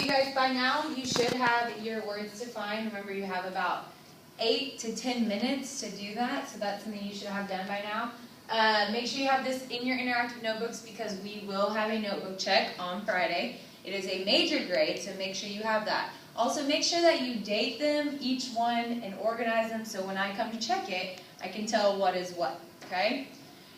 guys, by now, you should have your words defined. Remember, you have about 8 to 10 minutes to do that, so that's something you should have done by now. Make sure you have this in your interactive notebooks because we will have a notebook check on Friday. It is a major grade, so make sure you have that. Also, make sure that you date them, each one, and organize them so when I come to check it, I can tell what is what, okay?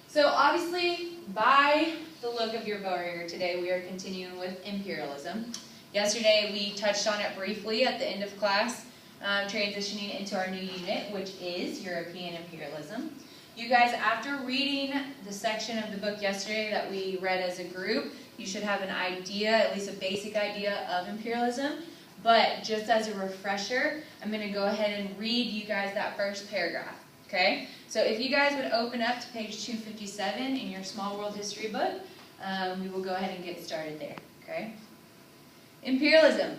So obviously, by the look of your barrier today, we are continuing with imperialism. Yesterday, we touched on it briefly at the end of class, transitioning into our new unit, which is European imperialism. You guys, after reading the section of the book yesterday that we read as a group, you should have an idea, at least a basic idea of imperialism. But just as a refresher, I'm going to go ahead and read you guys that first paragraph. Okay? So if you guys would open up to page 257 in your Small World History book, we will go ahead and get started there. Okay? Imperialism.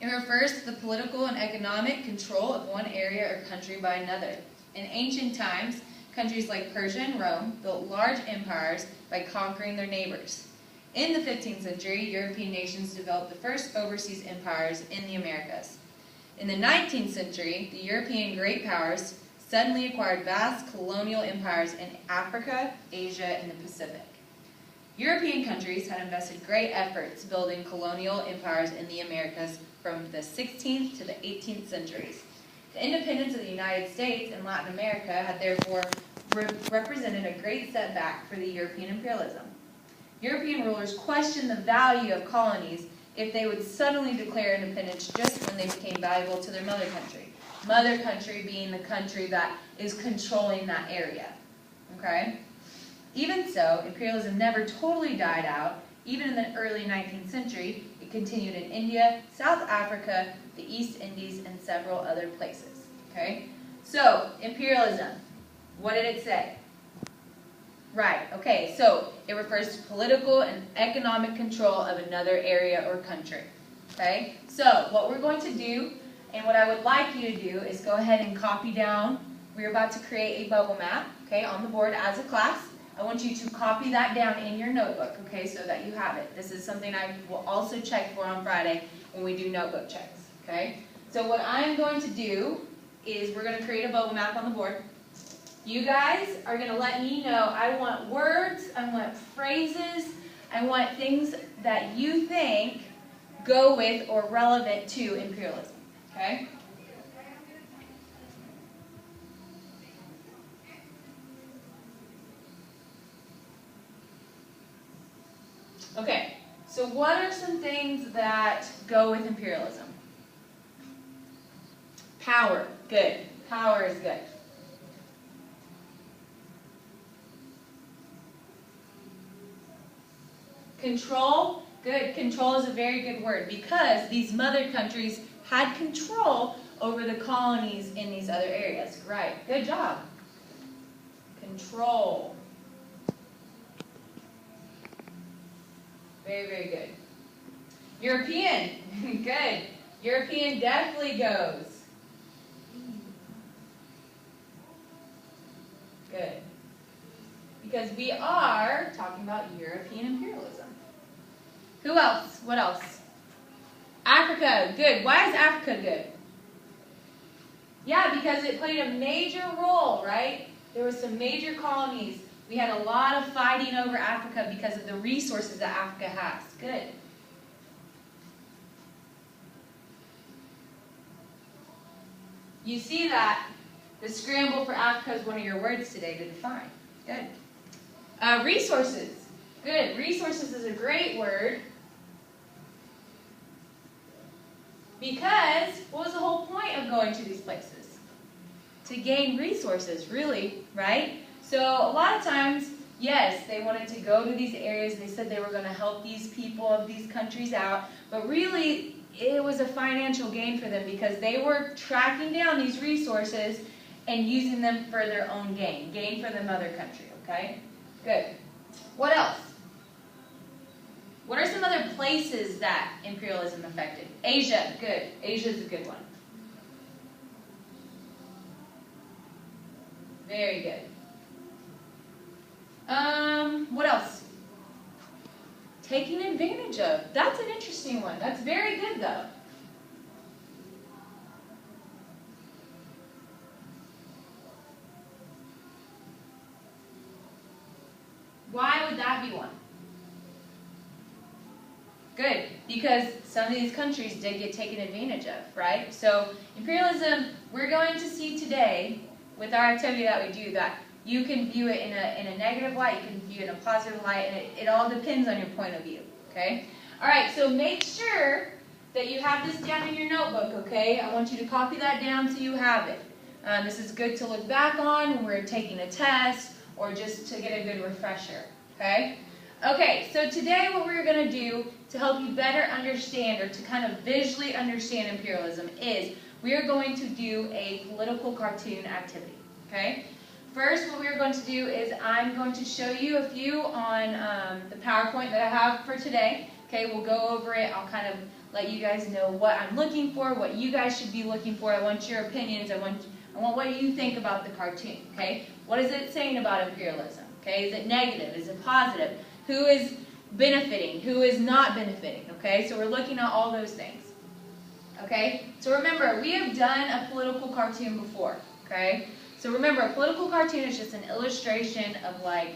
It refers to the political and economic control of one area or country by another. In ancient times, countries like Persia and Rome built large empires by conquering their neighbors. In the 15th century, European nations developed the first overseas empires in the Americas. In the 19th century, the European great powers suddenly acquired vast colonial empires in Africa, Asia, and the Pacific. European countries had invested great efforts building colonial empires in the Americas from the 16th to the 18th centuries. The independence of the United States and Latin America had therefore represented a great setback for the European imperialism. European rulers questioned the value of colonies if they would suddenly declare independence just when they became valuable to their mother country. Mother country being the country that is controlling that area. Okay? Even so, imperialism never totally died out. Even in the early 19th century, it continued in India, South Africa, the East Indies, and several other places. Okay? So, imperialism. What did it say? Right, okay, so it refers to political and economic control of another area or country. Okay? So, what we're going to do, and what I would like you to do, is go ahead and copy down. We're about to create a bubble map, okay, on the board as a class. I want you to copy that down in your notebook, okay, so that you have it. This is something I will also check for on Friday when we do notebook checks, okay? So what I'm going to do is we're going to create a bubble map on the board. You guys are going to let me know. I want words, I want phrases, I want things that you think go with or relevant to imperialism, okay? Okay, so what are some things that go with imperialism? Power, good. Power is good. Control, good. Control is a very good word because these mother countries had control over the colonies in these other areas. Right, good job. Control. Very, very good. European, good. European definitely goes. Good. Because we are talking about European imperialism. Who else? What else? Africa, good. Why is Africa good? Yeah, because it played a major role, right? There were some major colonies. We had a lot of fighting over Africa because of the resources that Africa has. Good. You see that the scramble for Africa is one of your words today to define. Good. Resources. Good. Resources is a great word because what was the whole point of going to these places? To gain resources, really, right? So a lot of times, yes, they wanted to go to these areas. They said they were going to help these people of these countries out. But really, it was a financial gain for them because they were tracking down these resources and using them for their own gain. Gain for the mother country, okay? Good. What else? What are some other places that imperialism affected? Asia, good. Asia is a good one. Very good. What else? Taking advantage of. That's an interesting one. That's very good, though. Why would that be one? Good, because some of these countries did get taken advantage of, right? So imperialism, we're going to see today with our activity that we do that you can view it in a negative light, you can view it in a positive light, and it all depends on your point of view, okay? All right, so make sure that you have this down in your notebook, okay? I want you to copy that down so you have it. This is good to look back on when we're taking a test or just to get a good refresher, okay? Okay, so today what we're going to do to help you better understand or to kind of visually understand imperialism is we are going to do a political cartoon activity, okay? First, what we're going to do is I'm going to show you a few on the PowerPoint that I have for today, okay? We'll go over it. I'll kind of let you guys know what I'm looking for, what you guys should be looking for. I want your opinions. I want what you think about the cartoon, okay? What is it saying about imperialism, okay? Is it negative? Is it positive? Who is benefiting? Who is not benefiting, okay? So we're looking at all those things, okay? So remember, we have done a political cartoon before, okay? So remember, a political cartoon is just an illustration of like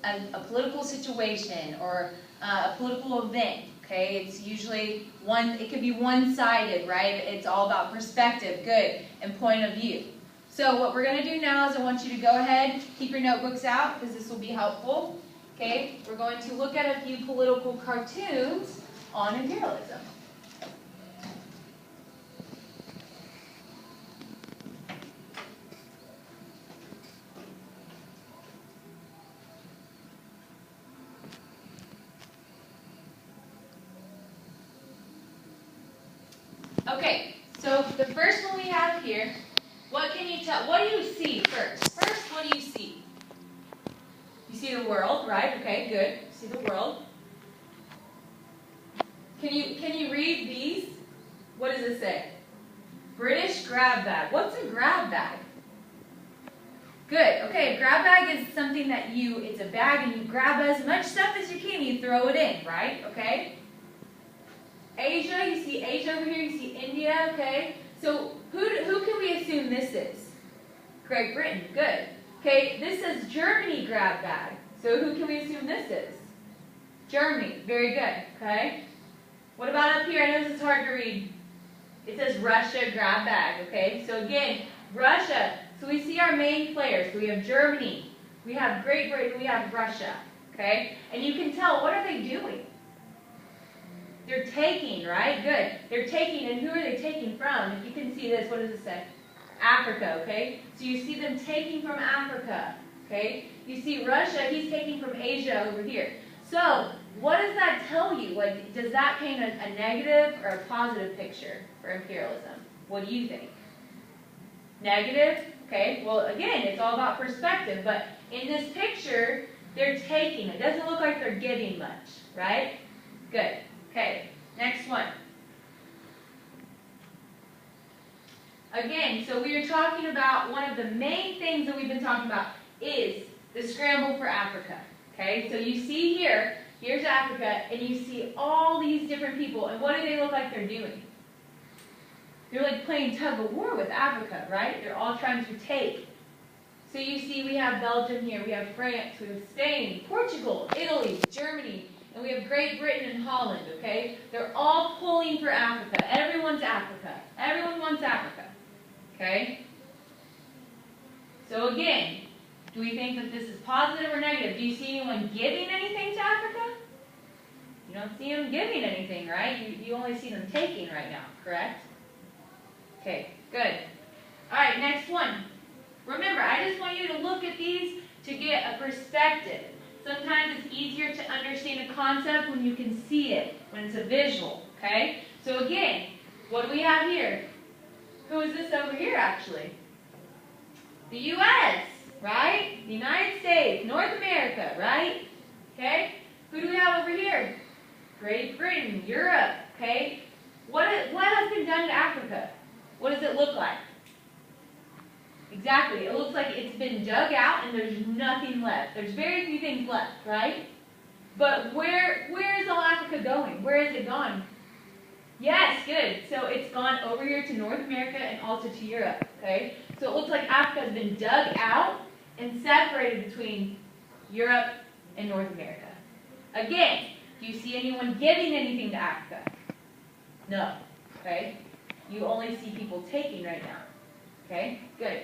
a political situation or a political event, okay? It's usually it could be one-sided, right? It's all about perspective, good, and point of view. So what we're going to do now is I want you to go ahead, keep your notebooks out because this will be helpful. Okay, we're going to look at a few political cartoons on imperialism. Okay, so the first one we have here, what can you tell? What do you see first? First, what do you see? You see the world, right? Okay, good. See the world. Can you read these? What does it say? British grab bag. What's a grab bag? Good. Okay, a grab bag is something that it's a bag and you grab as much stuff as you can, you throw it in, right? Okay? Asia, you see Asia over here, you see India, okay? So who can we assume this is? Great Britain, good. Okay, this says Germany grab bag. So who can we assume this is? Germany, very good, okay? What about up here? I know this is hard to read. It says Russia grab bag, okay? So again, Russia. So we see our main players. So we have Germany, we have Great Britain, we have Russia, okay? And you can tell, what are they doing? They're taking, right? Good. They're taking, and who are they taking from? If you can see this, what does it say? Africa, okay? So you see them taking from Africa, okay? You see Russia, he's taking from Asia over here. So what does that tell you? Like, does that paint a negative or a positive picture for imperialism? What do you think? Negative? Okay, well, again, it's all about perspective, but in this picture, they're taking. It doesn't look like they're giving much, right? Good. Okay, next one. Again, so we are talking about one of the main things that we've been talking about is the scramble for Africa. Okay, so you see here, here's Africa, and you see all these different people, and what do they look like they're doing? They're like playing tug of war with Africa, right? They're all trying to take. So you see we have Belgium here, we have France, we have Spain, Portugal, Italy, Germany, and we have Great Britain and Holland, okay? They're all pulling for Africa. Everyone's Africa. Everyone wants Africa, okay? So again, do we think that this is positive or negative? Do you see anyone giving anything to Africa? You don't see them giving anything, right? You only see them taking right now, correct? Okay, good. All right, next one. Remember, I just want you to look at these to get a perspective. Sometimes it's easier to understand a concept when you can see it, when it's a visual, okay? So again, what do we have here? Who is this over here, actually? The U.S., right? The United States, North America, right? Okay? Who do we have over here? Great Britain, Europe, okay? What has been done to Africa? What does it look like? Exactly. It looks like it's been dug out and there's nothing left. There's very few things left, right? But where is Where has it gone? Yes, good. So it's gone over here to North America and also to Europe, okay? So it looks like Africa has been dug out and separated between Europe and North America. Again, do you see anyone giving anything to Africa? No, okay? You only see people taking right now, okay? Good.